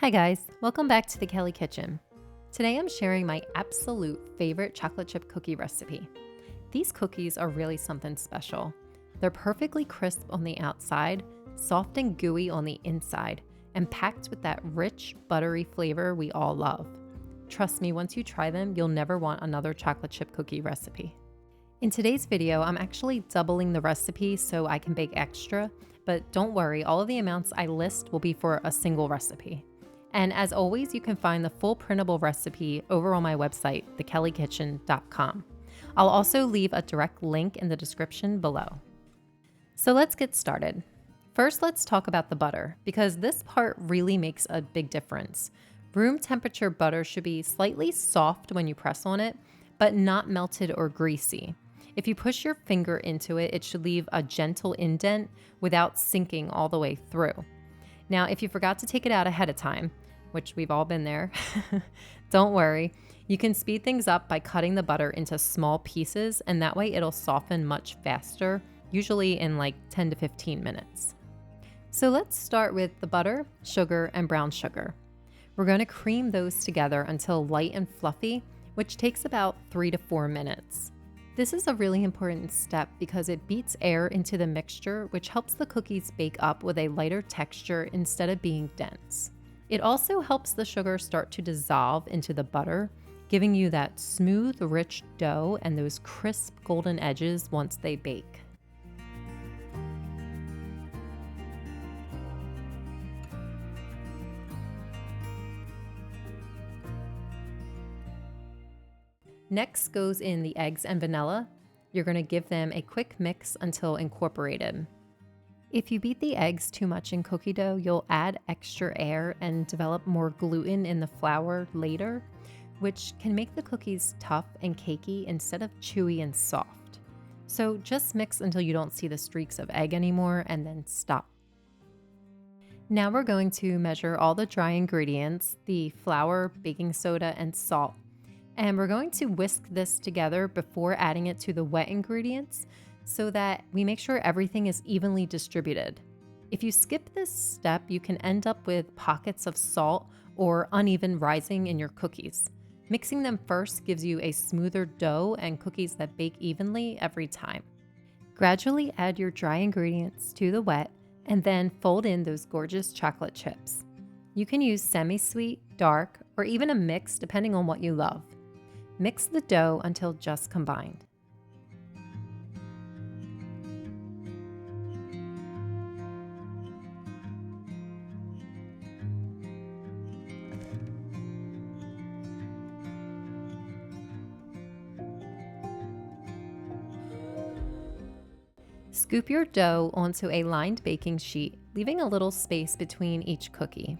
Hi guys, welcome back to the Kelly Kitchen. Today I'm sharing my absolute favorite chocolate chip cookie recipe. These cookies are really something special. They're perfectly crisp on the outside, soft and gooey on the inside, and packed with that rich, buttery flavor we all love. Trust me, once you try them, you'll never want another chocolate chip cookie recipe. In today's video, I'm actually doubling the recipe so I can bake extra, but don't worry, all of the amounts I list will be for a single recipe. And as always, you can find the full printable recipe over on my website, thekellikitchen.com. I'll also leave a direct link in the description below. So let's get started. First, let's talk about the butter, because this part really makes a big difference. Room temperature butter should be slightly soft when you press on it, but not melted or greasy. If you push your finger into it, it should leave a gentle indent without sinking all the way through. Now, if you forgot to take it out ahead of time, which we've all been there, don't worry. You can speed things up by cutting the butter into small pieces, and that way it'll soften much faster, usually in like 10 to 15 minutes. So let's start with the butter, sugar, and brown sugar. We're going to cream those together until light and fluffy, which takes about 3 to 4 minutes. This is a really important step because it beats air into the mixture, which helps the cookies bake up with a lighter texture instead of being dense. It also helps the sugar start to dissolve into the butter, giving you that smooth, rich dough and those crisp golden edges once they bake. Next goes in the eggs and vanilla. You're going to give them a quick mix until incorporated. If you beat the eggs too much in cookie dough, you'll add extra air and develop more gluten in the flour later, which can make the cookies tough and cakey instead of chewy and soft. So just mix until you don't see the streaks of egg anymore and then stop. Now we're going to measure all the dry ingredients, the flour, baking soda, and salt. And we're going to whisk this together before adding it to the wet ingredients so that we make sure everything is evenly distributed. If you skip this step, you can end up with pockets of salt or uneven rising in your cookies. Mixing them first gives you a smoother dough and cookies that bake evenly every time. Gradually add your dry ingredients to the wet and then fold in those gorgeous chocolate chips. You can use semi-sweet, dark, or even a mix depending on what you love. Mix the dough until just combined. Scoop your dough onto a lined baking sheet, leaving a little space between each cookie.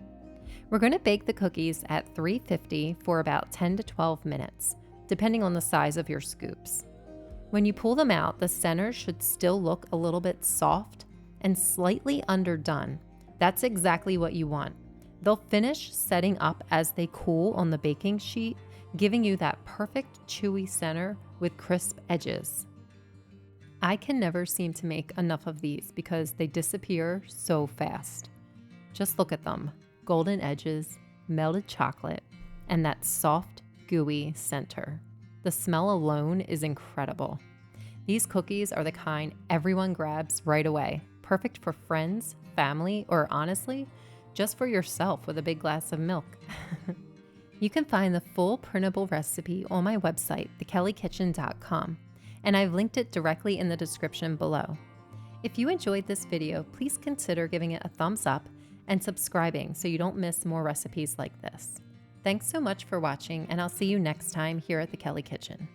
We're going to bake the cookies at 350 for about 10 to 12 minutes. Depending on the size of your scoops. When you pull them out, the center should still look a little bit soft and slightly underdone. That's exactly what you want. They'll finish setting up as they cool on the baking sheet, giving you that perfect chewy center with crisp edges. I can never seem to make enough of these because they disappear so fast. Just look at them. Golden edges, melted chocolate, and that soft, gooey center. The smell alone is incredible. These cookies are the kind everyone grabs right away, perfect for friends, family, or honestly, just for yourself with a big glass of milk. You can find the full printable recipe on my website, thekellikitchen.com, and I've linked it directly in the description below. If you enjoyed this video, please consider giving it a thumbs up and subscribing so you don't miss more recipes like this. Thanks so much for watching, and I'll see you next time here at the Kelly Kitchen.